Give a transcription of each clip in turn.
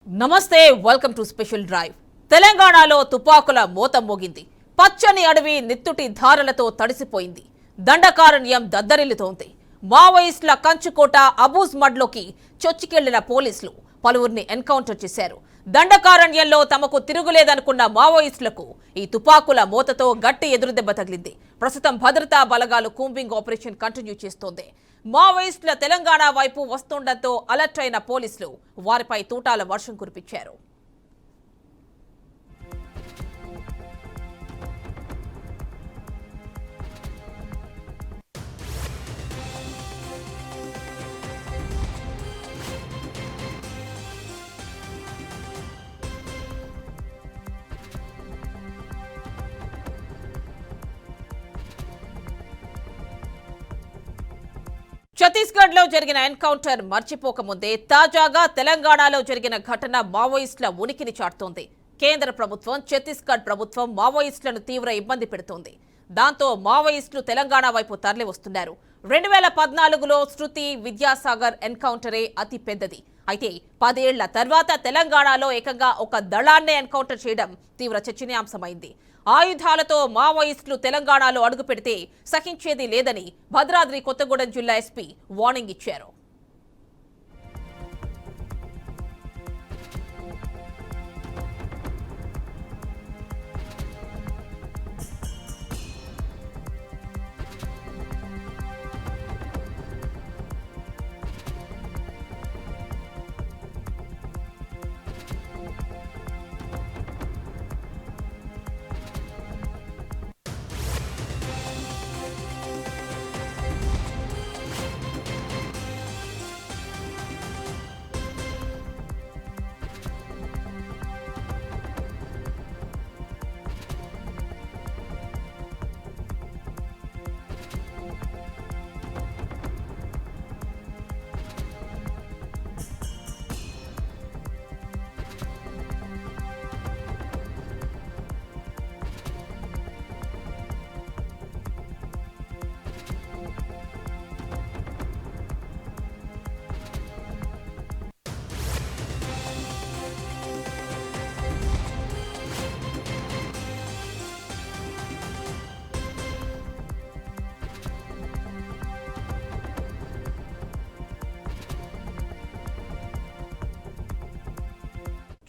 నమస్తే welcome to special drive. తెలంగాణలో తుపాకుల మోత మోగింది. పచ్చని అడవి నిత్తుటి ధారలతో తడిసిపోయింది. దండకారణ్యం దద్దరిల్లుతోంది. మావోయిస్టుల కంచుకోట అబూజ్ మడ్లోకి చొచ్చుకెళ్లిన పోలీసులు పలువురిని ఎన్కౌంటర్ చేశారు. దండకారణ్యంలో తమకు తిరుగులేదనుకున్న మావోయిస్టులకు ఈ తుపాకుల మోతతో గట్టి ఎదురుదెబ్బ తగిలింది. ప్రస్తుతం భద్రతా బలగాలు కూంబింగ్ ఆపరేషన్ కంటిన్యూ చేస్తోంది. మావోయిస్టుల తెలంగాణ వైపు వస్తుండటంతో అలర్ట్ అయిన పోలీసులు వారిపై తూటాల వర్షం కురిపించారు. ఛత్తీస్గఢ్ లో జరిగిన ఎన్కౌంటర్ మర్చిపోకముందే తాజాగా తెలంగాణలో జరిగిన ఘటన మావోయిస్టుల ఉనికిని చాటుతోంది. కేంద్ర ప్రభుత్వం ఛత్తీస్గఢ్ ప్రభుత్వం మావోయిస్టులను తీవ్ర ఇబ్బంది పెడుతోంది. దాంతో మావోయిస్టులు తెలంగాణ వైపు తరలి వస్తున్నారు. 2014లో శృతి విద్యాసాగర్ ఎన్కౌంటరే అతి పెద్దది. అయితే 10 ఏళ్ల తర్వాత తెలంగాణలో ఏకంగా ఒక దళాన్నే ఎన్కౌంటర్ చేయడం తీవ్ర చర్చనీయాంశమైంది. ఆయుధాలతో మావోయిస్టులు తెలంగాణలో అడుగు పెడితే సహించేది లేదని భద్రాద్రి కొత్తగూడెం జిల్లా ఎస్పీ వార్నింగ్ ఇచ్చారు.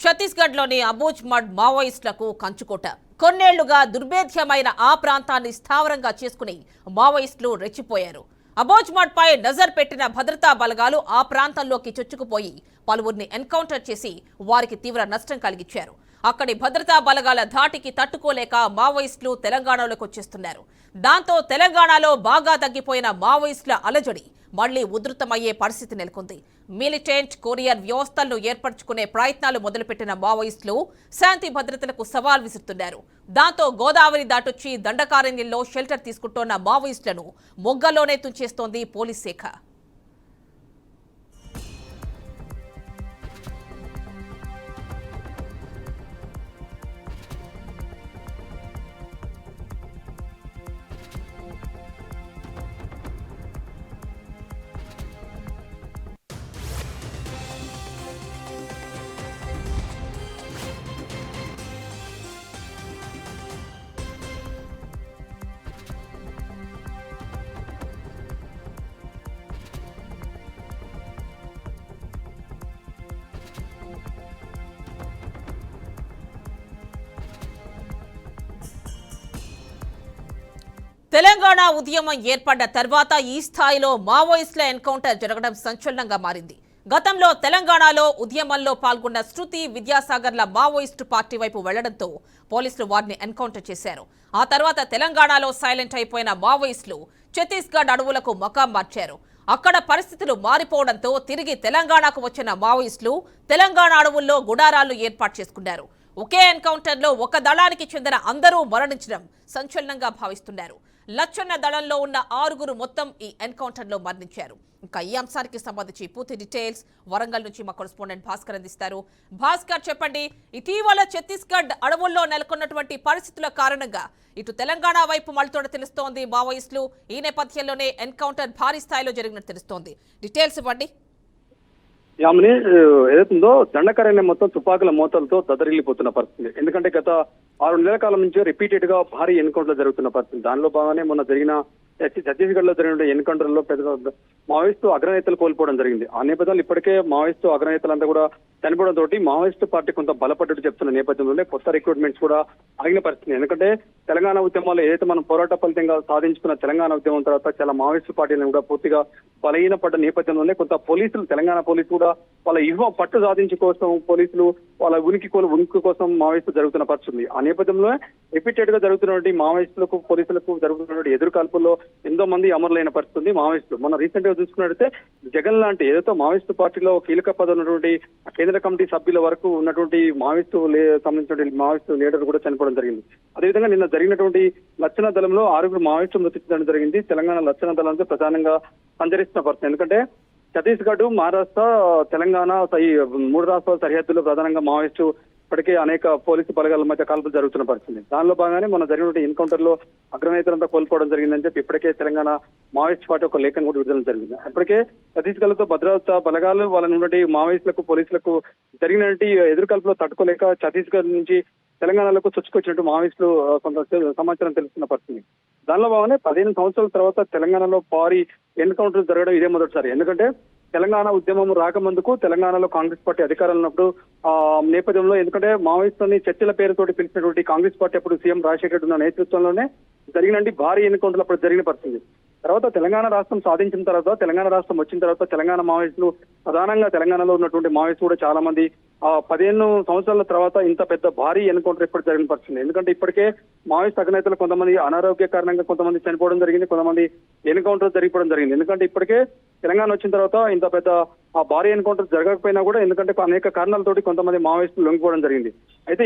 ఛత్తీస్గఢ్లోని అబూజ్ మడ్ మావోయిస్టులకు కంచుకోట. కొన్నేళ్లుగా దుర్భేద్యమైన ఆ ప్రాంతాన్ని స్థావరంగా చేసుకుని మావోయిస్టులు రెచ్చిపోయారు. అబూజ్ మడ్ పై నజర్ పెట్టిన భద్రతా బలగాలు ఆ ప్రాంతంలోకి చొచ్చుకుపోయి పలువురిని ఎన్కౌంటర్ చేసి వారికి తీవ్ర నష్టం కలిగించారు. అక్కడి భద్రతా బలగాల ధాటికి తట్టుకోలేక మావోయిస్టులు తెలంగాణలోకి వచ్చేస్తున్నారు. దాంతో తెలంగాణలో బాగా తగ్గిపోయిన మావోయిస్టుల అలజడి మళ్లీ ఉధృతమయ్యే పరిస్థితి నెలకొంది. మిలిటెంట్ కొరియర్ వ్యవస్థలను ఏర్పరచుకునే ప్రయత్నాలు మొదలుపెట్టిన మావోయిస్టులు శాంతి భద్రతలకు సవాల్ విసురుతున్నారు. దాంతో గోదావరి దాటొచ్చి దండకారణ్యంలో షెల్టర్ తీసుకుంటోన్న మావోయిస్టులను మొగ్గలోనే తుంచేస్తోంది పోలీస్ శాఖ. తెలంగాణ ఉద్యమం ఏర్పడ్డ తర్వాత ఈ స్థాయిలో మావోయిస్టుల ఎన్కౌంటర్ జరగడం సంచలనంగా మారింది. గతంలో తెలంగాణలో ఉద్యమంలో పాల్గొన్న శృతి విద్యాసాగర్ల మావోయిస్టు పార్టీ వైపు వెళ్లడంతో పోలీసులు వారిని ఎన్కౌంటర్ చేశారు. ఆ తర్వాత తెలంగాణలో సైలెంట్ అయిపోయిన మావోయిస్టులు ఛత్తీస్గఢ్ అడవులకు మకాం మార్చారు. అక్కడ పరిస్థితులు మారిపోవడంతో తిరిగి తెలంగాణకు వచ్చిన మావోయిస్టులు తెలంగాణ అడవుల్లో గుడారాలు ఏర్పాటు చేసుకున్నారు. ఒకే ఎన్కౌంటర్లో ఒక దళానికి చెందిన అందరూ మరణించడం సంచలనంగా భావిస్తున్నారు. లచ్చన్న దళంలో ఉన్న 6గురు మొత్తం ఈ ఎన్కౌంటర్లో మరణించారు. ఇంకా ఈ అంశానికి సంబంధించి పూర్తి డీటెయిల్స్ వరంగల్ నుంచి మా కరెస్పాండెంట్ భాస్కర్ అందిస్తారు. భాస్కర్, చెప్పండి, ఇటీవల ఛత్తీస్గఢ్ అడవుల్లో నెలకొన్నటువంటి పరిస్థితుల కారణంగా ఇటు తెలంగాణ వైపు మళ్తోడ తెలుస్తోంది మావోయిస్టులు. ఈ నేపథ్యంలోనే ఎన్కౌంటర్ భారీ స్థాయిలో జరిగినట్టు తెలుస్తోంది. డీటెయిల్స్ ఇవ్వండి. ఆమెని ఏదైతుందో దండకారణ్యం మొత్తం తుపాకుల మోతలతో దదరిల్లిపోతున్న పరిస్థితి. ఎందుకంటే గత 6 నెలల కాలం నుంచి రిపీటెడ్ గా భారీ ఎన్కౌంటర్ జరుగుతున్న పరిస్థితి. దానిలో భాగంగానే మొన్న జరిగిన ఛత్తీస్గఢ్ లో జరిగిన ఎన్కౌంటర్ లో పెద్ద మావోయిస్టు అగ్రనేతలు కోల్పోవడం జరిగింది. ఆ నేపథ్యంలో ఇప్పటికే మావోయిస్టు అగ్రనేతలంతా కూడా చనిపోవడం తోటి మావోయిస్టు పార్టీ కొంత బలపడ్డట్టు చెప్తున్న నేపథ్యంలోనే కొత్త రిక్రూట్మెంట్స్ కూడా ఆగిన పరిస్థితి. ఎందుకంటే తెలంగాణ ఉద్యమాలు ఏదైతే మనం పోరాట ఫలితంగా సాధించుకున్న తెలంగాణ ఉద్యమం తర్వాత చాలా మావోయిస్టు పార్టీలను కూడా పూర్తిగా బలహీనపడ్డ నేపథ్యంలోనే కొంత పోలీసులు తెలంగాణ పోలీసు కూడా వాళ్ళ పట్టు సాధించే కోసం పోలీసులు వాళ్ళ ఉనికి కోసం మావోయిస్టు జరుగుతున్న పరిస్థితి. ఆ నేపథ్యంలో రిపీటెడ్ గా జరుగుతున్నటువంటి మావోయిస్టులకు పోలీసులకు జరుగుతున్నటువంటి ఎదురు కాల్పుల్లో ఎంతో మంది అమరులైన పరిస్థితి మావోయిస్టులు. మనం రీసెంట్ గా చూసుకున్నట్టయితే జగన్ లాంటి ఏదైతే మావోయిస్టు పార్టీలో కీలక పదవి ఉన్నటువంటి కేంద్ర కమిటీ సభ్యుల వరకు ఉన్నటువంటి సంబంధించిన మావోయిస్టు లీడర్ కూడా చనిపోవడం జరిగింది. అదేవిధంగా నిన్న జరిగినటువంటి లక్షణ దళంలో 6 మావోయిస్టులు మృతి చెందడం జరిగింది. తెలంగాణ లక్షణ దళంతో ప్రధానంగా సంచరిస్తున్న పరిస్థితి. ఎందుకంటే ఛత్తీస్గఢ్, మహారాష్ట్ర, తెలంగాణ ఈ 3 రాష్ట్రాల సరిహద్దుల్లో ప్రధానంగా మావోయిస్టు ఇప్పటికే అనేక పోలీసు బలగాల మధ్య కాల్పులు జరుగుతున్న పరిస్థితి. దానిలో భాగంగానే మన జరిగిన ఎన్కౌంటర్ లో అగ్రనేతలంతా కోల్పోవడం జరిగిందని చెప్పి ఇప్పటికే తెలంగాణ మావోయిస్ట్ పార్టీ ఒక లేఖను కూడా విడుదల జరిగింది. ఇప్పటికే ఛత్తీస్గఢ్ తో భద్రతా బలగాలు వాళ్ళ నుండి మావోయిస్టులకు పోలీసులకు జరిగినటువంటి ఎదురుకాల్పులో తట్టుకోలేక ఛత్తీస్గఢ్ నుంచి తెలంగాణలో చొచ్చుకొచ్చినట్టు మావోయిస్టులు కొంత సమాచారం తెలుస్తున్న పరిస్థితి. దానిలో భాగంగానే 15 సంవత్సరాల తర్వాత తెలంగాణలో భారీ ఎన్కౌంటర్ జరగడం ఇదే మొదటిసారి. ఎందుకంటే తెలంగాణ ఉద్యమం రాకముందుకు తెలంగాణలో కాంగ్రెస్ పార్టీ అధికారంలో ఉన్నప్పుడు నేపథ్యంలో ఎందుకంటే మావోయిస్టులని చర్చల పేరుతోటి పిలిచినటువంటి కాంగ్రెస్ పార్టీ అప్పుడు సీఎం రాజశేఖర్ ఉన్న నేతృత్వంలోనే జరిగినటువంటి భారీ ఎన్కౌంటర్లు అప్పుడు జరిగిన పరిస్థితి. తర్వాత తెలంగాణ రాష్ట్రం సాధించిన తర్వాత తెలంగాణ రాష్ట్రం వచ్చిన తర్వాత తెలంగాణ మావోయిస్టులు ప్రధానంగా తెలంగాణలో ఉన్నటువంటి మావోయిస్టులు కూడా చాలా మంది 15 సంవత్సరాల తర్వాత ఇంత పెద్ద భారీ ఎన్కౌంటర్ ఎప్పుడు జరిగిన పరిస్థితి. ఎందుకంటే ఇప్పటికే మావోయిస్ట్ అగ్రనేతలు కొంతమంది అనారోగ్య కారణంగా కొంతమంది చనిపోవడం జరిగింది, కొంతమంది ఎన్కౌంటర్ జరిగిపోవడం జరిగింది. ఎందుకంటే ఇప్పటికే తెలంగాణ వచ్చిన తర్వాత ఇంత పెద్ద భారీ ఎన్కౌంటర్ జరగకపోయినా కూడా ఎందుకంటే అనేక కారణాలతోటి కొంతమంది మావోయిస్టులు లొంగిపోవడం జరిగింది. అయితే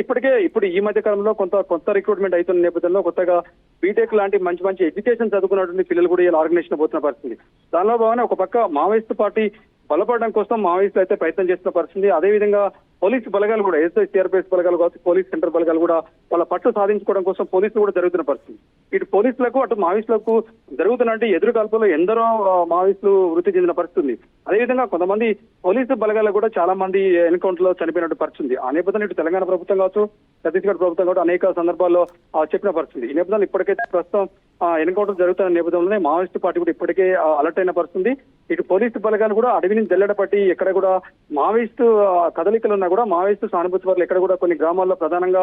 ఇప్పుడు ఈ మధ్య కాలంలో కొత్త రిక్రూట్మెంట్ అవుతున్న నేపథ్యంలో కొత్తగా బీటెక్ లాంటి మంచి ఎడ్యుకేషన్ చదువుకున్నటువంటి పిల్లలు కూడా ఇలా ఆర్గనైజేషన్ పోతున్న పరిస్థితి. దానిలో భాగంగా ఒక పక్క మావోయిస్టు పార్టీ బలపడడం కోసం మావోయిస్టులు అయితే ప్రయత్నం చేస్తున్న పరిస్థితి. అదేవిధంగా పోలీసు బలగాలు కూడా ఎస్ఐ సిఆర్పిఎఫ్ బలగాలు కావచ్చు, పోలీస్ సెంటర్ బలగాలు కూడా వాళ్ళ పట్టు సాధించుకోవడం కోసం పోలీసులు కూడా జరుగుతున్న పరిస్థితి. ఇటు పోలీసులకు అటు మావోయిస్టులకు జరుగుతున్నట్టు ఎదురు కాల్పులో ఎందరో మావోయిస్టులు వృత్తి చెందిన పరిస్థితి. అదేవిధంగా కొంతమంది పోలీసు బలగాలకు కూడా చాలా మంది ఎన్కౌంటర్ లో చనిపోయినట్టు పరిస్థితి. ఆ నేపథ్యంలో ఇటు తెలంగాణ ప్రభుత్వం కావచ్చు, ఛత్తీస్గఢ్ ప్రభుత్వం కూడా అనేక సందర్భాల్లో చెప్పిన పరిస్థితి. ఈ నేపథ్యంలో ఇప్పటికైతే ప్రస్తుతం ఎన్కౌంటర్ జరుగుతున్న నేపథ్యంలోనే మావోయిస్టు పార్టీ కూడా ఇప్పటికే అలర్ట్ అయిన పరిస్థితి. ఇటు పోలీసు బలగాలు కూడా అడవిని జల్లెడపట్టి ఎక్కడ కూడా మావోయిస్టు కదలికలు ఉన్నా కూడా మావోయిస్టు సానుభూతి వర్లు ఎక్కడ కూడా కొన్ని గ్రామాల్లో ప్రధానంగా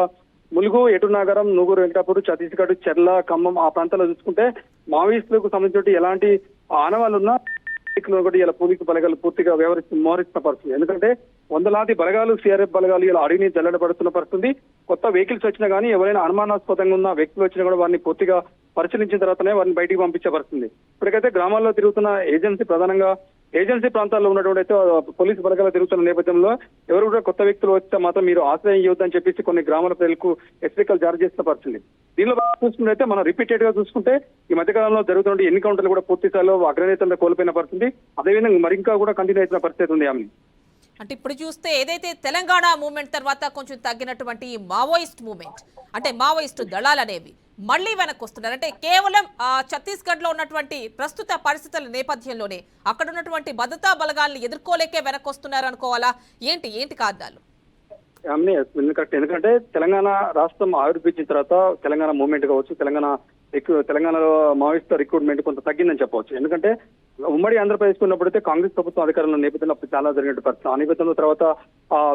ములుగు, ఎటునాగరం, నూగూరు, వెంకటాపూర్, ఛత్తీస్గఢ్, చెర్ల, ఖమ్మం ఆ ప్రాంతాల్లో చూసుకుంటే మావోయిస్టులకు సంబంధించి ఎలాంటి ఆనవాళ్ళు ఉన్నా కూడా ఇలా పోలీసు బలగాలు పూర్తిగా మోహరిస్తున్న పరిస్థితి. ఎందుకంటే వందలాది బలగాలు సిఆర్ఎఫ్ బలగాలు ఇలా అడవిని జల్లెడపడుతున్న పరిస్థితి. కొత్త వెహికల్స్ వచ్చినా కానీ ఎవరైనా అనుమానాస్పదంగా ఉన్న వ్యక్తులు వచ్చినా కూడా వారిని పూర్తిగా పరిశీలించిన తర్వాతనే వారిని బయటికి పంపించే పరిస్థితి. ఇప్పటికైతే గ్రామాల్లో తిరుగుతున్న ఏజెన్సీ ప్రధానంగా ఏజెన్సీ ప్రాంతాల్లో ఉన్నటువంటి అయితే పోలీసు బలగాలు తిరుగుతున్న నేపథ్యంలో ఎవరు కూడా కొత్త వ్యక్తులు వస్తే మాత్రం మీరు ఆశ్రయం ఇవ్వద్దని చెప్పేసి కొన్ని గ్రామాల ప్రజలకు హెచ్చరికలు జారీ చేస్తున్న పరిస్థితి. దీనిలో చూసుకుంటే మనం రిపీటెడ్ గా చూసుకుంటే ఈ మధ్యకాలంలో జరుగుతున్న ఎన్నికౌంటర్లు కూడా పూర్తి స్థాయిలో అగ్రనేతలు కోల్పోయిన పరిస్థితి. అదేవిధంగా మరింకా కూడా కంటిన్యూ అవుతున్న పరిస్థితి ఉంది. ఆమె అంటే ఇప్పుడు చూస్తే ఏదైతే తెలంగాణ మూవ్మెంట్ తర్వాత కొంచెం తగ్గినటువంటి ఈ మావోయిస్ట్ మూవ్మెంట్ అంటే మావోయిస్టు దళాలు అనేవి మళ్ళీ వెనక్కి వస్తున్నారు. అంటే కేవలం ఛత్తీస్గఢ్ లో ఉన్నటువంటి ప్రస్తుత పరిస్థితుల నేపథ్యంలోనే అక్కడ ఉన్నటువంటి భద్రతా బలగాలను ఎదుర్కోలేకే వెనక్కి వస్తున్నారు అనుకోవాలా? ఏంటి కారణాలు? కరెక్ట్. ఎందుకంటే తెలంగాణ రాష్ట్రం ఆవిర్భవించిన తర్వాత తెలంగాణ మూవ్మెంట్ కావచ్చు, తెలంగాణలో మావోయిస్ట్ రిక్రూట్మెంట్ కొంత తగ్గిందని చెప్పవచ్చు. ఎందుకంటే ఉమ్మడి ఆంధ్రప్రదేశ్ ఉన్నప్పుడైతే కాంగ్రెస్ ప్రభుత్వం అధికారంలో నేపథ్యంలో చాలా జరిగినట్టు పరిస్థితి. ఆ నేపథ్యంలో తర్వాత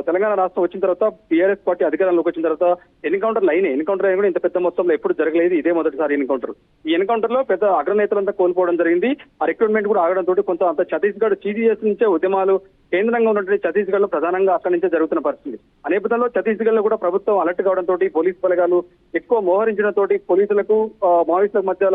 తెలంగాణ రాష్ట్రం వచ్చిన తర్వాత టీఆర్ఎస్ పార్టీ అధికారంలోకి వచ్చిన తర్వాత ఎన్కౌంటర్లు అయినాయి. ఎన్కౌంటర్ అయినా కూడా ఇంత పెద్ద మొత్తంలో ఎప్పుడు జరగలేదు, ఇదే మొదటిసారి ఎన్కౌంటర్. ఈ ఎన్కౌంటర్ లో పెద్ద అగ్రనేతలంతా కోల్పోవడం జరిగింది. ఆ రిక్రూట్మెంట్ కూడా ఆగడం తోటి కొంత అంత ఛత్తీస్గఢ్ సిజిఎస్ నుంచే ఉద్యమాలు కేంద్రంగా ఉన్నటువంటి ఛత్తీస్గఢ్ లో ప్రధానంగా అక్కడి నుంచే జరుగుతున్న పరిస్థితి. ఆ నేపథ్యంలో ఛత్తీస్గఢ్ లో కూడా ప్రభుత్వం అలర్ట్ కావడం తోటి పోలీసు బలగాలు ఎక్కువ మోహరించడం తోటి పోలీసులకు మావోయిస్టుల మధ్య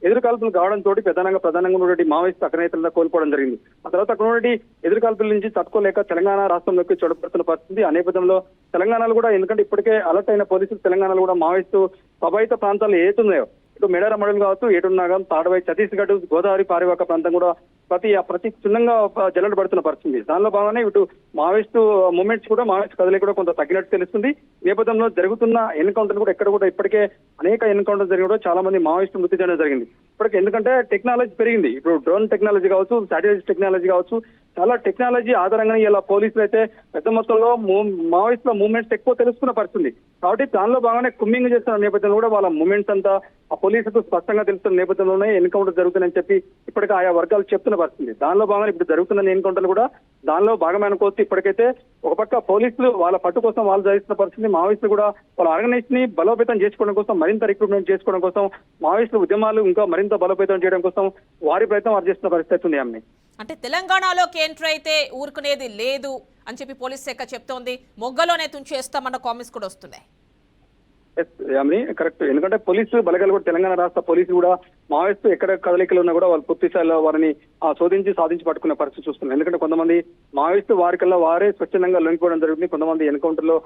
ఎదురుకాల్పులు కావడంతో ప్రధానంగా ఉన్నటువంటి మావోయిస్టు అగ్రనేతలను కోల్పోవడం జరిగింది. ఆ తర్వాత అక్కడ ఉన్నటువంటి ఎదురుకాల్పుల నుంచి తట్టుకోలేక తెలంగాణ రాష్ట్రంలోకి చొరబడుతున్న పరిస్థితి. ఆ నేపథ్యంలో తెలంగాణలో కూడా ఎందుకంటే ఇప్పటికే అలర్ట్ అయిన పోలీసులు తెలంగాణలో కూడా మావోయిస్టు ప్రభావిత ప్రాంతాలు ఏతున్నాయో ఇటు మేడారం మండలం కావచ్చు, ఏటున్నాగం, తాడవై, ఛత్తీస్గఢ్, గోదావరి పారివాక ప్రాంతం కూడా ప్రతి చిన్నంగా జల్లెడ పడుతున్న పరిస్థితి. దానిలో భాగంగానే ఇటు మావోయిస్టు మూవ్మెంట్స్ కూడా మావోయిస్టు కదలిక కూడా కొంత తగ్గినట్టు తెలుస్తుంది. నేపథ్యంలో జరుగుతున్న ఎన్కౌంటర్ కూడా ఎక్కడ కూడా ఇప్పటికే అనేక ఎన్కౌంటర్ జరిగి కూడా చాలా మంది మావోయిస్టు మృతి చెందడం జరిగింది. ఇప్పటికే ఎందుకంటే టెక్నాలజీ పెరిగింది. ఇప్పుడు డ్రోన్ టెక్నాలజీ కావచ్చు, శాటిలైట్ టెక్నాలజీ కావచ్చు, చాలా టెక్నాలజీ ఆధారంగా ఇలా పోలీసులు అయితే పెద్ద మొత్తంలో మావోయిస్టుల మూవ్మెంట్స్ ఎక్కువ తెలుసుకున్న పరిస్థితుంది. కాబట్టి దానిలో బాగానే కుమ్మింగ్ చేస్తున్న నేపథ్యంలో కూడా వాళ్ళ మూవ్మెంట్స్ అంతా ఆ పోలీసులకు స్పష్టంగా తెలుస్తున్న నేపథ్యంలోనే ఎన్కౌంటర్ జరుగుతుందని చెప్పి ఇప్పటికే ఆయా వర్గాలు చెప్తున్న పరిస్థితుంది. దానిలో భాగంగా ఇప్పుడు జరుగుతున్న ఎన్కౌంటర్ కూడా దానిలో భాగమే అనుకోవచ్చు. ఇప్పటికైతే ఒక పక్క పోలీసులు వాళ్ళ పట్టు కోసం వాళ్ళు జరుగుతున్న పరిస్థితి, మావోయిస్టులు కూడా వాళ్ళ ఆర్గనైజేషన్ ని బలోపేతం చేసుకోవడం కోసం, మరింత రిక్రూట్మెంట్ చేసుకోవడం కోసం, మావోయిస్టుల ఉద్యమాలు ఇంకా మరింత బలోపేతం చేయడం కోసం వారి ప్రయత్నం వారు చేస్తున్న పరిస్థితి ఉంది. ఆమె అంటే తెలంగాణలోకి ఎంటర్ అయితే ఊరుకునేది లేదు అని చెప్పి పోలీస్ శాఖ చెప్తోంది. మొగ్గలోనే తుంచేస్తామన్న కామెంట్స్ కూడా వస్తున్నాయి. కరెక్ట్. ఎందుకంటే పోలీసు బలగాలు కూడా తెలంగాణ రాష్ట్ర పోలీసు కూడా మావోయిస్టు ఎక్కడ కదలికలు ఉన్నా కూడా వాళ్ళు పూర్తి స్థాయిలో వారిని శోధించి సాధించి పట్టుకునే పరిస్థితి చూస్తున్నారు. ఎందుకంటే కొంతమంది మావోయిస్టు వారికల్లా వారే స్వచ్ఛందంగా లొంగిపోవడం జరుగుతుంది, కొంతమంది ఎన్కౌంటర్ లో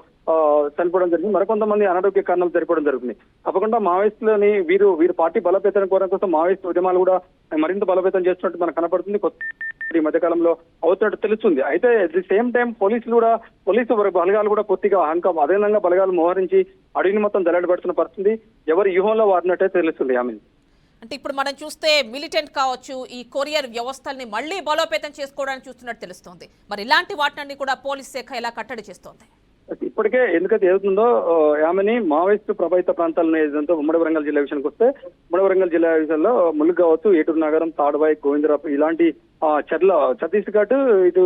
చనిపోవడం జరిగింది, మరికొంతమంది అనారోగ్య కారణాలు చనిపోవడం జరుగుతుంది. తప్పకుండా మావోయిస్టులని వీరు పార్టీ బలోపేతం కోరడం కోసం మావోయిస్టు ఉద్యమాలు కూడా మరింత బలోపేతం చేస్తున్నట్టు మనకు కనపడుతుంది. ఈ మధ్యకాలంలో అవుతున్నట్టు తెలుస్తుంది. అయితే at the same time police బలగాలు కూడా పూర్తిగా అదేవిధంగా బలగాలు మోహరించి అడవిని మొత్తం జల్లెడబడుతున్న పరిస్థితి ఎవరి వ్యూహంలో వారినట్టే తెలుస్తుంది. ఆమె అంటే ఇప్పుడు మనం చూస్తే మిలిటెంట్ కావచ్చు, ఈ కొరియర్ వ్యవస్థల్ని మళ్ళీ బలోపేతం చేసుకోవడానికి చూస్తున్నట్టు తెలుస్తోంది. మరి ఇలాంటి వాటిని కూడా పోలీస్ శాఖ ఎలా కట్టడి చేస్తోంది? ఇప్పటికే ఎందుకైతే ఏదవుతుందో ఆమెని మావోయిస్టు ప్రభావిత ప్రాంతాలను ఏదంతో ఉమ్మడి వరంగల్ జిల్లా విషయానికి వస్తే, ఉమ్మడి వరంగల్ జిల్లా విషయంలో ములుగు కావచ్చు, ఏటూరు నగరం, తాడ్వాయి, గోవిందరాపు ఇలాంటి ఛత్తీస్గఢ్, ఇటు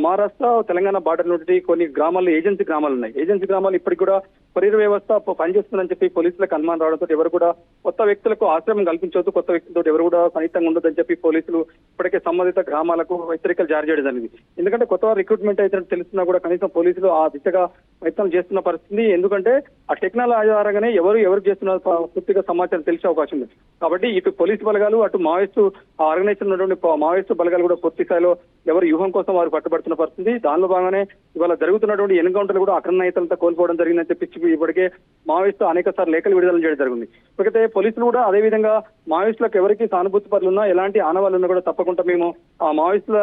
మహారాష్ట్ర, తెలంగాణ బార్డర్ నుండి కొన్ని గ్రామాల్లో ఏజెన్సీ గ్రామాలు ఉన్నాయి. ఏజెన్సీ గ్రామాలు ఇప్పటికి కూడా కొరియర్ వ్యవస్థ పనిచేస్తుందని చెప్పి పోలీసులకు అనుమానం రావడంతో ఎవరు కూడా కొత్త వ్యక్తులకు ఆశ్రయం కల్పించవద్దు, కొత్త వ్యక్తులతో ఎవరు కూడా సన్నిహితంగా ఉండదని చెప్పి పోలీసులు ఇప్పటికే సంబంధిత గ్రామాలకు హెచ్చరికలు జారీ చేయడం జరిగింది. ఎందుకంటే కొత్త రిక్రూట్మెంట్ అయితే తెలుస్తున్నా కూడా కనీసం పోలీసులు ఆ దిశగా ప్రయత్నాలు చేస్తున్న పరిస్థితి. ఎందుకంటే ఆ టెక్నాలజీ ఆధారంగానే ఎవరు చేస్తున్న పూర్తిగా సమాచారం తెలిసే అవకాశం ఉంది. కాబట్టి ఇటు పోలీసు బలగాలు, అటు మావోయిస్టు ఆర్గనైజేషన్ ఉన్నటువంటి మావోయిస్టు బలగాలు కూడా పూర్తి స్థాయిలో ఎవరు వ్యూహం కోసం వారు పట్టుబడుతున్న పరిస్థితి. దానిలో భాగంగానే ఇవాళ జరుగుతున్నటువంటి ఎన్కౌంటర్లు కూడా అక్రమ నేతలతో కోల్పోవడం జరిగిందని చెప్పి ఇప్పటికే మావోయిస్టు అనేక సార్లు లేఖలు విడుదల చేయడం జరిగింది. ఇప్పటికైతే పోలీసులు కూడా అదే విధంగా మావోయిస్టులకు ఎవరికి సానుభూతి పరులున్నా, ఎలాంటి ఆనవాళ్ళు ఉన్నా కూడా తప్పకుండా మేము ఆ మావోయిస్టుల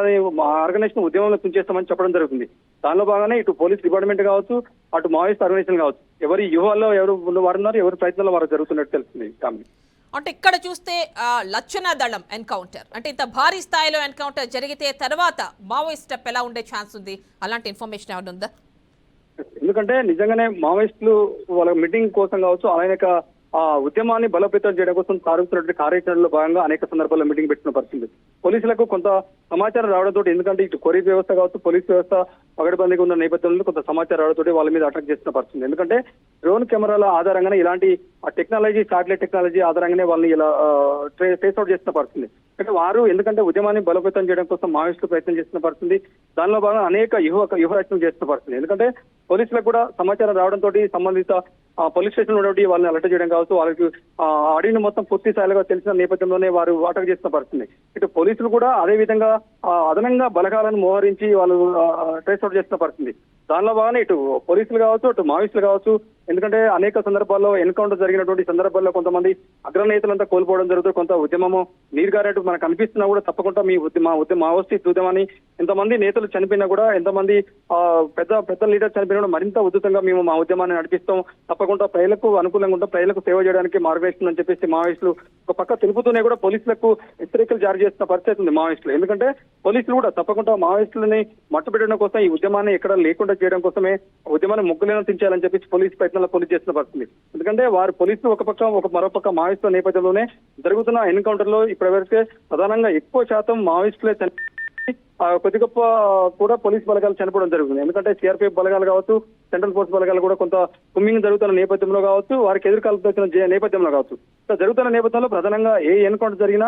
ఆర్గనైజేషన్ ఉద్యమంలో తుంచేస్తామని చెప్పడం జరుగుతుంది. దానిలో భాగంగానే ఇటు పోలీస్ డిపార్ట్మెంట్ కావచ్చు, అటు మావోయిస్ట్ ఆర్గనైజేషన్ కావచ్చు, ఎవరి వ్యూహాల్లో వారు ఉన్నారు, ఎవరి ప్రయత్నాల్లో వారు జరుగుతున్నట్టు తెలుస్తుంది. అంటే ఇక్కడ చూస్తే లచ్చన దళం ఎన్కౌంటర్ అంటే ఇంత భారీ స్థాయిలో ఎన్కౌంటర్ జరిగితే తర్వాత మావోయిస్ట్ స్టెప్ ఎలా ఉండే ఛాన్స్ ఉంది? అలాంటి ఇన్ఫర్మేషన్ ఏమైనా ఉందా? ఎందుకంటే నిజంగానే మావోయిస్టులు వాళ్ళ మీటింగ్ కోసం కావచ్చు, అనేక ఉద్యమాన్ని బలోపేతం చేయడం కోసం సాగుతున్నటువంటి కార్యాచరణలో భాగంగా అనేక సందర్భాల్లో మీటింగ్ పెట్టిన పరిస్థితి. పోలీసులకు కొంత సమాచారం రావడంతో, ఎందుకంటే ఇటు కొరియర్ వ్యవస్థ కావచ్చు, పోలీస్ వ్యవస్థ పగడబందీగా ఉన్న నేపథ్యంలో కొంత సమాచారం రావడంతో వాళ్ళ మీద అటాక్ చేస్తున్న పరిస్థితి. ఎందుకంటే డ్రోన్ కెమెరాల ఆధారంగానే ఇలాంటి టెక్నాలజీ, శాటిలైట్ టెక్నాలజీ ఆధారంగానే వాళ్ళని ఇలా ట్రేస్ అవుట్ చేస్తున్న పరిస్థితి. అంటే వారు ఎందుకంటే ఉద్యమాన్ని బలోపేతం చేయడం కోసం మావోయిస్టులు ప్రయత్నం చేస్తున్న పరిస్థితి. దానిలో భాగంగా అనేక వ్యూహరచన చేస్తున్న పరిస్థితి. ఎందుకంటే పోలీసులకు కూడా సమాచారం రావడంతో సంబంధిత పోలీస్ స్టేషన్ ఉన్నటువంటి వాళ్ళని అలర్ట్ చేయడం కావచ్చు, వాళ్ళకి అడవిని మొత్తం పూర్తి స్థాయిగా తెలిసిన నేపథ్యంలోనే వారు అటాక్ చేస్తున్న పరిస్థితి. ఇటు పోలీసులు కూడా అదే విధంగా అదనంగా బలగాలను మోహరించి వాళ్ళు ట్రేస్ అవుట్ చేస్తున్న పరిస్థితి. దానిలో భాగంగా ఇటు పోలీసులు కావచ్చు, అటు మావోయిస్టులు కావచ్చు, ఎందుకంటే అనేక సందర్భాల్లో ఎన్కౌంటర్ జరిగినటువంటి సందర్భాల్లో కొంతమంది అగ్రనేతలంతా కోల్పోవడం జరుగుతుంది. కొంత ఉద్యమము నీరుగారేట్టు మనకు అనిపిస్తున్నా కూడా తప్పకుండా మావోయిస్ట్ ఉద్యమాన్ని ఎంతమంది నేతలు చనిపోయినా కూడా, ఎంతమంది పెద్ద లీడర్ చనిపోయినా కూడా మరింత ఉధృతంగా మేము మా ఉద్యమాన్ని నడిపిస్తాం, తప్పకుండా ప్రజలకు అనుకూలంగా ఉంటాం, ప్రజలకు సేవ చేయడానికి మార్గదర్శనం అని చెప్పేసి మావోయిస్టులు ఒక పక్క తెలుపుతూనే కూడా పోలీసులకు హెచ్చరికలు జారీ చేస్తున్న పరిస్థితి ఉంది మావోయిస్టులు. ఎందుకంటే పోలీసులు కూడా తప్పకుండా మావోయిస్టులని మట్టుపెట్టడం కోసం, ఈ ఉద్యమాన్ని ఎక్కడ లేకుండా చేయడం కోసమే ఉద్యమాన్ని ముగ్గులేన తించాలని చెప్పేసి పోలీస్ ప్రయత్నాలు పోలీస్ చేస్తున్న పరిస్థితి. ఎందుకంటే వారు పోలీసులు ఒక పక్క మరోపక్క మావోయిస్టుల నేపథ్యంలోనే జరుగుతున్న ఎన్కౌంటర్ లో ఇప్పటివరకే ప్రధానంగా ఎక్కువ శాతం మావోయిస్టులే కొద్ది గొప్ప కూడా పోలీస్ బలగాలు చనిపోవడం జరుగుతుంది. ఎందుకంటే సిఆర్పీఎఫ్ బలగాలు కావచ్చు, సెంట్రల్ ఫోర్స్ బలగాలు కూడా కొంత కుమ్మింగ్ జరుగుతున్న నేపథ్యంలో కావచ్చు, వారికి ఎదురుకాల్పుతున్న నేపథ్యంలో కావచ్చు, జరుగుతున్న నేపథ్యంలో ప్రధానంగా ఏ ఎన్కౌంటర్ జరిగినా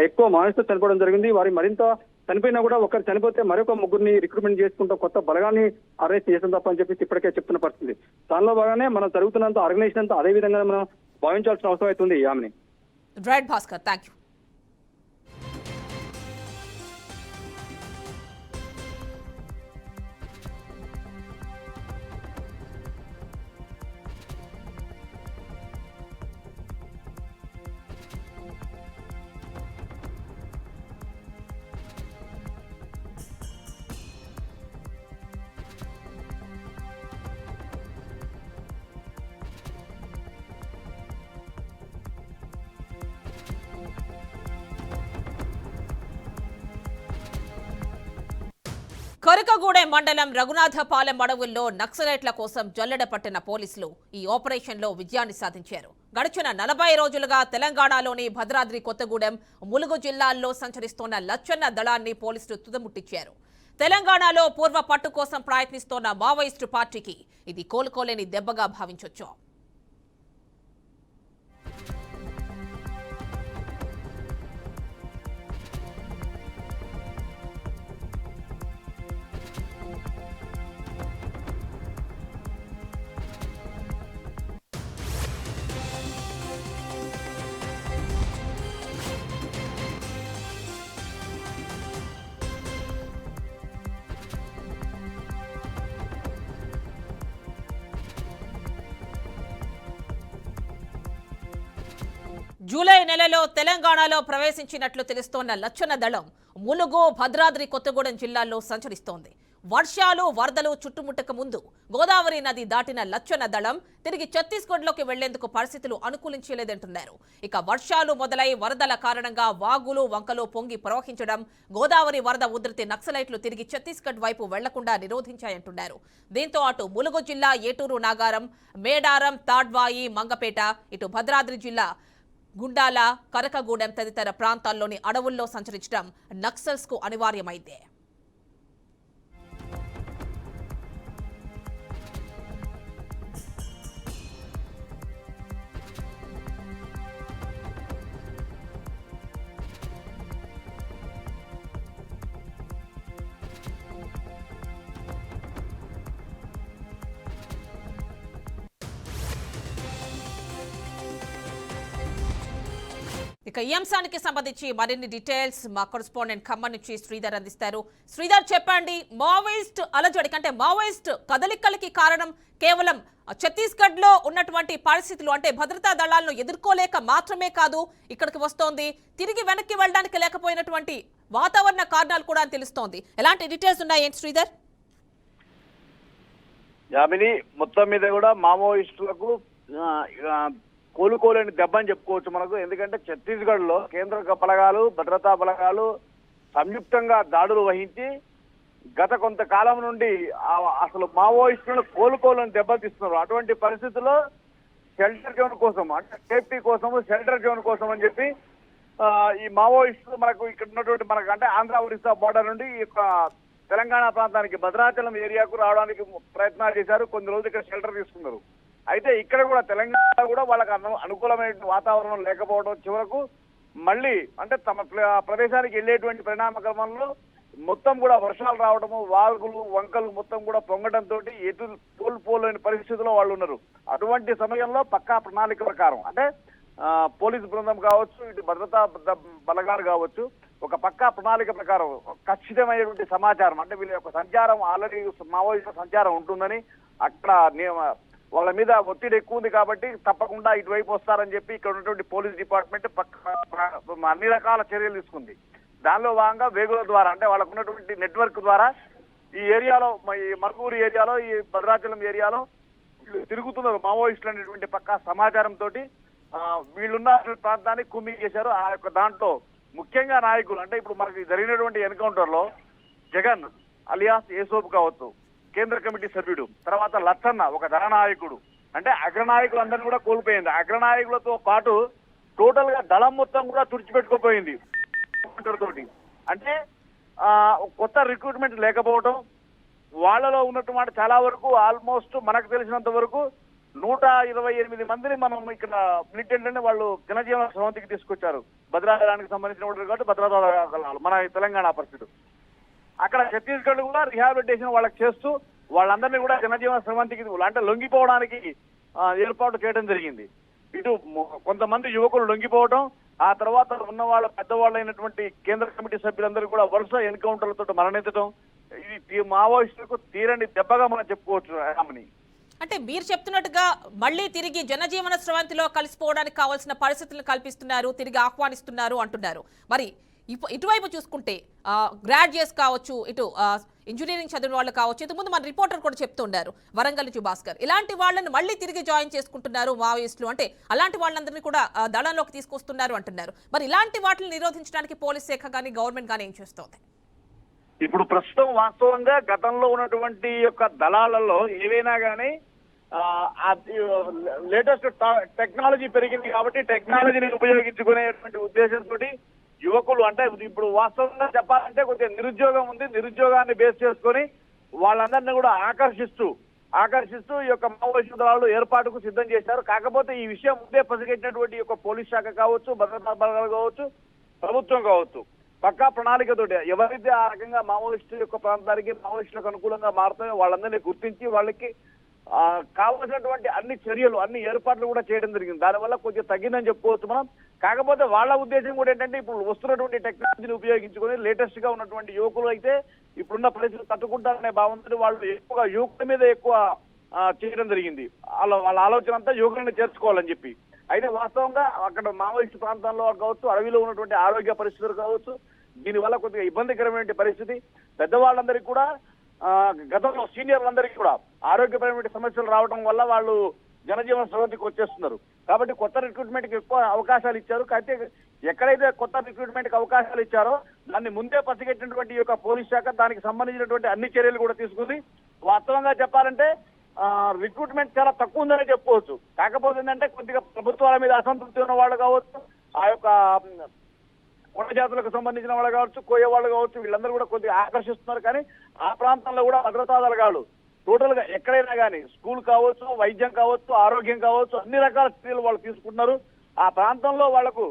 ఎక్కువ మావోయిస్టులు చనిపోవడం జరిగింది. వారి మరింత చనిపోయినా కూడా ఒకరు చనిపోతే మరొక ముగ్గురిని రిక్రూట్మెంట్ చేసుకుంటూ కొత్త బలగాన్ని అరెస్ట్ చేసిన తప్ప అని చెప్పి ఇప్పటికే చెప్తున్న పరిస్థితి. దానిలో భాగంగానే మనం జరుగుతున్నంత ఆర్గనైజేషన్ అంతా అదే విధంగా మనం భావించాల్సిన అవసరం అవుతుంది. ఆమెని right Bhaskar, thank you. Karakagudem మండలం రఘునాథపాలెం అడవుల్లో నక్సలైట్ల కోసం జల్లెడ పట్టిన పోలీసులు ఈ ఆపరేషన్లో విజయాన్ని సాధించారు. గడిచిన 40 రోజులుగా తెలంగాణలోని భద్రాద్రి కొత్తగూడెం, ములుగు జిల్లాల్లో సంచరిస్తోన్న లచ్చన్న దళాన్ని పోలీసులు తుదముట్టించారు. తెలంగాణలో పూర్వ పట్టు కోసం ప్రయత్నిస్తోన్న మావోయిస్టు పార్టీకి ఇది కోలుకోలేని దెబ్బగా భావించొచ్చు. జూలై నెలలో తెలంగాణలో ప్రవేశించినట్లు తెలుస్తోన్న లచ్చన్న దళం ములుగు, భద్రాద్రి కొత్తగూడెం జిల్లాల్లో సంచరిస్తోంది. వర్షాలు, వరదలు చుట్టుముట్టక ముందు గోదావరి నది దాటిన లచ్చన్న దళం తిరిగి ఛత్తీస్గఢ్లోకి వెళ్లేందుకు పరిస్థితులు అనుకూలించలేదంటున్నారు. ఇక వర్షాలు మొదలై వరదల కారణంగా వాగులు, వంకలు పొంగి ప్రవహించడం, గోదావరి వరద ఉధృతి నక్సలైట్లు తిరిగి ఛత్తీస్గఢ్ వైపు వెళ్లకుండా నిరోధించాయంటున్నారు. దీంతో అటు ములుగు జిల్లా ఏటూరు నాగారం, మేడారం, తాడ్వాయి, మంగపేట, ఇటు భద్రాద్రి జిల్లా గుండాల, కరకగూడెం తదితర ప్రాంతాల్లోని అడవుల్లో సంచరించడం నక్సల్స్ కు అనివార్యమైందే. ఇక ఈ అంశానికి సంబంధించి మరిన్ని డీటెయిల్స్ మా కరెస్పాండెంట్ ఖమ్మం నుంచి శ్రీధర్ అందిస్తారు. శ్రీధర్, చెప్పండి, మావోయిస్ట్ అలజడి అంటే మావోయిస్ట్ కదలికలకి కారణం కేవలం ఛత్తీస్గఢ్ లో ఉన్నటువంటి పరిస్థితులు, అంటే భద్రతా దళాలను ఎదుర్కోలేక మాత్రమే కాదు ఇక్కడికి వస్తోంది, తిరిగి వెనక్కి వెళ్ళడానికి లేకపోయినటువంటి వాతావరణ కారణాలు కూడా అని తెలుస్తోంది. ఎలాంటి డీటెయిల్స్ ఉన్నాయి ఏంటి శ్రీధర్? యామిని, మొత్తం మీద కూడా మావోయిస్టులకు కోలుకోలేని దెబ్బ అని చెప్పుకోవచ్చు మనకు. ఎందుకంటే ఛత్తీస్గఢ్ లో కేంద్ర బలగాలు, భద్రతా బలగాలు సంయుక్తంగా దాడులు వహించి గత కొంతకాలం నుండి అసలు మావోయిస్టులను కోలుకోలేని దెబ్బతీస్తున్నారు. అటువంటి పరిస్థితుల్లో షెల్టర్ జోన్ కోసం, అంటే సేఫ్టీ కోసము షెల్టర్ జోన్ కోసం అని చెప్పి ఈ మావోయిస్టులు మనకు ఇక్కడ ఉన్నటువంటి మనకు అంటే ఆంధ్ర ఒరిస్సా బోర్డర్ నుండి ఈ యొక్క తెలంగాణ ప్రాంతానికి భద్రాచలం ఏరియాకు రావడానికి ప్రయత్నాలు చేశారు. కొన్ని రోజులు ఇక్కడ షెల్టర్ తీసుకున్నారు. అయితే ఇక్కడ కూడా తెలంగాణ కూడా వాళ్ళకి అనుకూలమైన వాతావరణం లేకపోవడం చివరకు మళ్ళీ అంటే తమ ప్రదేశానికి వెళ్ళేటువంటి పరిణామ క్రమంలో మొత్తం కూడా వర్షాలు రావడము, వాగులు, వంకలు మొత్తం కూడా పొంగడంతో ఎటు కోల్పోలేని పరిస్థితిలో వాళ్ళు ఉన్నారు. అటువంటి సమయంలో పక్కా ప్రణాళిక ప్రకారం అంటే పోలీసు బృందం కావచ్చు, ఇటు భద్రతా బలగాలు కావచ్చు, ఒక పక్కా ప్రణాళిక ప్రకారం ఖచ్చితమైనటువంటి సమాచారం అంటే వీళ్ళ యొక్క సంచారం ఆల్రెడీ మావోయిస్టుల సంచారం ఉంటుందని అక్కడ వాళ్ళ మీద ఒత్తిడి ఎక్కువ ఉంది కాబట్టి తప్పకుండా ఇటువైపు వస్తారని చెప్పి ఇక్కడ ఉన్నటువంటి పోలీస్ డిపార్ట్మెంట్ అన్ని రకాల చర్యలు తీసుకుంది. దానిలో భాగంగా వేగుల ద్వారా అంటే వాళ్ళకు ఉన్నటువంటి నెట్వర్క్ ద్వారా ఈ ఏరియాలో, ఈ మర్కూరు ఏరియాలో, ఈ భద్రాచలం ఏరియాలో తిరుగుతున్నారు మావోయిస్టులు అనేటువంటి పక్కా సమాచారంతో వీళ్ళున్న ప్రాంతాన్ని కుమ్మి చేశారు. ఆ యొక్క దాంట్లో ముఖ్యంగా నాయకులు అంటే ఇప్పుడు మనకి జరిగినటువంటి ఎన్కౌంటర్ లో జగన్ అలియాస్ ఏసోబు కావచ్చు, కేంద్ర కమిటీ సభ్యుడు, తర్వాత లచ్చన్న ఒక దళనాయకుడు, అంటే అగ్రనాయకులందరినీ కూడా కోల్పోయింది. అగ్రనాయకులతో పాటు టోటల్ గా దళం మొత్తం కూడా తుడిచిపెట్టుకుపోయింది తోటి. అంటే కొత్త రిక్రూట్మెంట్ లేకపోవడం, వాళ్ళలో ఉన్నటువంటి చాలా వరకు ఆల్మోస్ట్ మనకు తెలిసినంత వరకు 128 మందిని మనం ఇక్కడ మిలిటెంట్ వాళ్ళు జనజీవన స్రవంతికి తీసుకొచ్చారు. భద్రాచలానికి సంబంధించిన కాబట్టి భద్రతా దళాలు మన తెలంగాణ పరిస్థితి అక్కడ ఛత్తీస్గఢ్ కూడా రిహాబిలిటేషన్ వాళ్ళకి చేస్తూ వాళ్ళందరినీ కూడా జనజీవన స్రవంతికి అంటే లొంగిపోవడానికి ఏర్పాటు చేయడం జరిగింది. ఇటు కొంతమంది యువకులు లొంగిపోవడం, ఆ తర్వాత ఉన్న వాళ్ళ పెద్దవాళ్ళు అయినటువంటి కేంద్ర కమిటీ సభ్యులందరూ కూడా వరుస ఎన్కౌంటర్లతో మరణించడం, ఇది మావోయిస్టులకు తీరని దెబ్బగా మనం చెప్పుకోవచ్చు. రామని, అంటే మీరు చెప్తున్నట్టుగా మళ్ళీ తిరిగి జనజీవన స్రవంతిలో కలిసిపోవడానికి కావాల్సిన పరిస్థితులను కల్పిస్తున్నారు, తిరిగి ఆహ్వానిస్తున్నారు అంటున్నారు. మరి ఇటువైపు చూసుకుంటే గ్రాడ్యుయేట్స్ కావచ్చు, ఇటు ఇంజనీరింగ్ చదివిన వాళ్ళు కావచ్చు, ఇంతకుముందు మన రిపోర్టర్ కూడా చెప్తున్నారు వరంగల్ నుంచి భాస్కర్, ఇలాంటి వాళ్ళని మళ్ళీ తిరిగి జాయిన్ చేసుకుంటున్నారు మావోయిస్టులు, అంటే అలాంటి వాళ్ళందరినీ కూడా దళంలోకి తీసుకొస్తున్నారు అంటున్నారు. మరి ఇలాంటి వాటిని నిరోధించడానికి పోలీస్ శాఖ కానీ గవర్నమెంట్ కానీ ఏం చేస్తోంది? ఇప్పుడు ప్రస్తుతం వాస్తవంగా గతంలో ఉన్నటువంటి యొక్క దళాలలో ఏవైనా కానీ లేటెస్ట్ టెక్నాలజీ పెరిగింది కాబట్టి టెక్నాలజీని ఉపయోగించుకునేటువంటి ఉద్దేశంతో యువకులు అంటే ఇప్పుడు వాస్తవంగా చెప్పాలంటే కొద్దిగా నిరుద్యోగం ఉంది, నిరుద్యోగాన్ని బేస్ చేసుకొని వాళ్ళందరినీ కూడా ఆకర్షిస్తూ ఈ యొక్క మావోయిస్టు దళాలు ఏర్పాటుకు సిద్ధం చేశారు. కాకపోతే ఈ విషయం ముందే పసిగట్టినటువంటి యొక్క పోలీస్ శాఖ కావచ్చు, భద్రతా బలగాలు కావచ్చు, ప్రభుత్వం కావచ్చు, పక్కా ప్రణాళికతోటి ఎవరైతే ఆ రకంగా మావోయిస్టు యొక్క ప్రాంతానికి మావోయిస్టులకు అనుకూలంగా మారుతాయో వాళ్ళందరినీ గుర్తించి వాళ్ళకి కావాల్సినటువంటి అన్ని చర్యలు, అన్ని ఏర్పాట్లు కూడా చేయడం జరిగింది. దానివల్ల కొంచెం తగ్గిందని చెప్పుకోవచ్చు మనం. కాకపోతే వాళ్ళ ఉద్దేశం కూడా ఏంటంటే ఇప్పుడు వస్తున్నటువంటి టెక్నాలజీని ఉపయోగించుకొని లేటెస్ట్ గా ఉన్నటువంటి యువకులు అయితే ఇప్పుడున్న పరిస్థితులు తట్టుకుంటారనే భావంతో వాళ్ళు ఎక్కువగా యువకుల మీద ఎక్కువ చేయడం జరిగింది. వాళ్ళ ఆలోచన అంతా యువకులను చేర్చుకోవాలని చెప్పి. అయితే వాస్తవంగా అక్కడ మావోయిస్టు ప్రాంతంలో కావచ్చు, అడవిలో ఉన్నటువంటి ఆరోగ్య పరిస్థితులు కావచ్చు, దీనివల్ల కొద్దిగా ఇబ్బందికరమైన పరిస్థితి. పెద్దవాళ్ళందరికీ కూడా గతంలో సీనియర్లందరికీ కూడా ఆరోగ్యపరమైన సమస్యలు రావడం వల్ల వాళ్ళు జనజీవన స్రవంతికి వచ్చేస్తున్నారు. కాబట్టి కొత్త రిక్రూట్మెంట్ కి ఎక్కువ అవకాశాలు ఇచ్చారు. అయితే ఎక్కడైతే కొత్త రిక్రూట్మెంట్ కి అవకాశాలు ఇచ్చారో దాన్ని ముందే పసిగట్టినటువంటి యొక్క పోలీస్ శాఖ దానికి సంబంధించినటువంటి అన్ని చర్యలు కూడా తీసుకుంది. వాస్తవంగా చెప్పాలంటే రిక్రూట్మెంట్ చాలా తక్కువ ఉందని చెప్పుకోవచ్చు. కాకపోతే ఏంటంటే కొద్దిగా ప్రభుత్వాల మీద అసంతృప్తి ఉన్న వాళ్ళు కావచ్చు, ఆ యొక్క కొండ జాతులకు సంబంధించిన వాళ్ళు కావచ్చు, కోయ వాళ్ళు కావచ్చు, వీళ్ళందరూ కూడా కొద్దిగా ఆకర్షిస్తున్నారు. కానీ ఆ ప్రాంతంలో కూడా భద్రతా దళాలు టోటల్ గా ఎక్కడైనా కానీ స్కూల్ కావచ్చు, వైద్యం కావచ్చు, ఆరోగ్యం కావచ్చు, అన్ని రకాల చర్యలు వాళ్ళు తీసుకుంటున్నారు. ఆ ప్రాంతంలో వాళ్లకు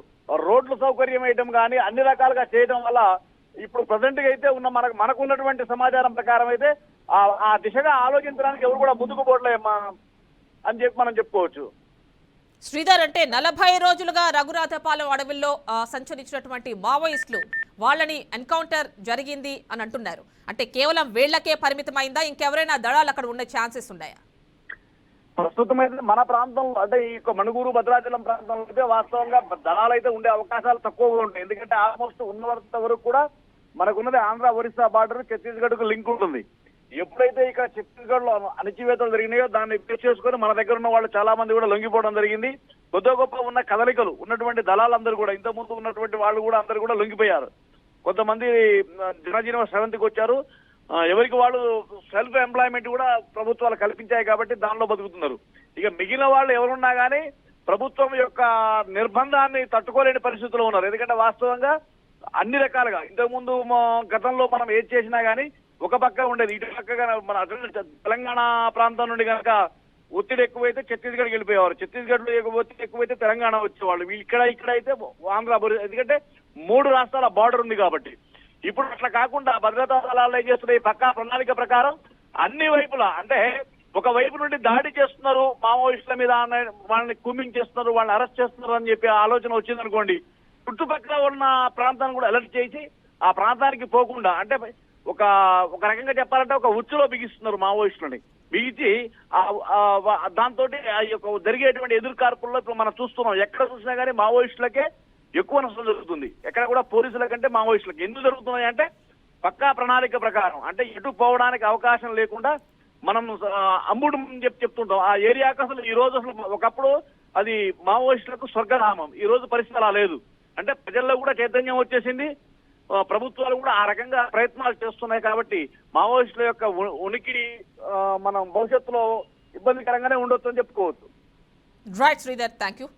రోడ్లు సౌకర్యం వేయడం కానీ అన్ని రకాలుగా చేయడం వల్ల ఇప్పుడు ప్రజెంట్ గా అయితే ఉన్న మనకు ఉన్నటువంటి సమాచారం ప్రకారం అయితే ఆ దిశగా ఆలోచించడానికి ఎవరు కూడా ముందుకు పోవట్లేమా అని చెప్పి మనం చెప్పుకోవచ్చు. శ్రీధర్, అంటే 40 రోజులుగా రఘునాథపాలెం అడవుల్లో సంచరించినటువంటి మావోయిస్టులు వాళ్ళని ఎన్కౌంటర్ జరిగింది అని అంటున్నారు. అంటే కేవలం వీళ్లకే పరిమితమైందా, ఇంకెవరైనా దళాలు అక్కడ ఉండే ఛాన్సెస్ ఉన్నాయా? ప్రస్తుతం అయితే మన ప్రాంతంలో అంటే ఈ మణుగూరు, భద్రాచలం ప్రాంతంలో అయితే వాస్తవంగా దళాలు అయితే ఉండే అవకాశాలు తక్కువగా ఉంటాయి. ఎందుకంటే ఆల్మోస్ట్ ఉన్నంత వరకు కూడా మనకున్నది ఆంధ్ర ఒరిస్సా బార్డర్, ఛత్తీస్గఢ్ కు లింక్ ఉంటుంది. ఎప్పుడైతే ఇక్కడ ఛత్తీస్గఢ్ లో అణచివేతలు జరిగినాయో దాన్ని బేస్ చేసుకుని మన దగ్గర ఉన్న వాళ్ళు చాలా మంది కూడా లొంగిపోవడం జరిగింది. కొద్ది గొప్ప ఉన్న కదలికలు ఉన్నటువంటి దళాలందరూ కూడా ఇంతకుముందు ఉన్నటువంటి వాళ్ళు కూడా అందరూ కూడా లొంగిపోయారు. కొంతమంది జనజీవన స్రవంతికి వచ్చారు. ఎవరికి వాళ్ళు సెల్ఫ్ ఎంప్లాయ్మెంట్ కూడా ప్రభుత్వాలు కల్పించాయి కాబట్టి దానిలో బతుకుతున్నారు. ఇక మిగిలిన వాళ్ళు ఎవరున్నా కానీ ప్రభుత్వం యొక్క నిర్బంధాన్ని తట్టుకోలేని పరిస్థితుల్లో ఉన్నారు. ఎందుకంటే వాస్తవంగా అన్ని రకాలుగా ఇంతకుముందు గతంలో మనం ఏది చేసినా కానీ ఒక పక్క ఉండేది, ఇటు పక్కగా మన తెలంగాణ ప్రాంతం నుండి కనుక ఒత్తిడి ఎక్కువైతే ఛత్తీస్గఢ్కి వెళ్ళిపోయేవారు, ఛత్తీస్గఢ్ లో ఒత్తిడి ఎక్కువైతే తెలంగాణ వచ్చేవాళ్ళు. ఇక్కడైతే ఆంధ్ర, ఎందుకంటే 3 రాష్ట్రాల బార్డర్ ఉంది కాబట్టి. ఇప్పుడు అట్లా కాకుండా భద్రతా దళాలు ఏం చేస్తున్నాయి, పక్కా ప్రణాళిక ప్రకారం అన్ని వైపులా అంటే ఒక వైపు నుండి దాడి చేస్తున్నారు మావోయిస్టుల మీద, వాళ్ళని కూమింగ్ చేస్తున్నారు, వాళ్ళని అరెస్ట్ చేస్తున్నారు అని చెప్పి ఆలోచన వచ్చిందనుకోండి, చుట్టుపక్కల ఉన్న ప్రాంతాన్ని కూడా అలర్ట్ చేసి ఆ ప్రాంతానికి పోకుండా అంటే ఒక రకంగా చెప్పాలంటే ఒక ఉచ్చులో బిగిస్తున్నారు మావోయిస్టులని. బిగించి దాంతో ఆ యొక్క జరిగేటువంటి ఎదురు కార్పుల్లో ఇప్పుడు మనం చూస్తున్నాం. ఎక్కడ చూసినా కానీ మావోయిస్టులకే ఎక్కువ నష్టం జరుగుతుంది. ఎక్కడ కూడా పోలీసుల కంటే మావోయిస్టులకు. ఎందుకు జరుగుతున్నాయి అంటే పక్కా ప్రణాళిక ప్రకారం అంటే ఎటు పోవడానికి అవకాశం లేకుండా మనం అమ్ముడు చెప్తుంటాం. ఆ ఏరియాకి అసలు ఈ రోజు అసలు ఒకప్పుడు అది మావోయిస్టులకు స్వర్గధామం. ఈ రోజు పరిస్థితి అలా లేదు. అంటే ప్రజల్లో కూడా చైతన్యం వచ్చేసింది. ప్రభుత్వాలు కూడా ఆ రకంగా ప్రయత్నాలు చేస్తున్నాయి. కాబట్టి మావోయిస్టుల యొక్క ఉనికి మనం భవిష్యత్తులో ఇబ్బందికరంగానే ఉండొచ్చు అని చెప్పుకోవచ్చు. Right Sridhar, thank you.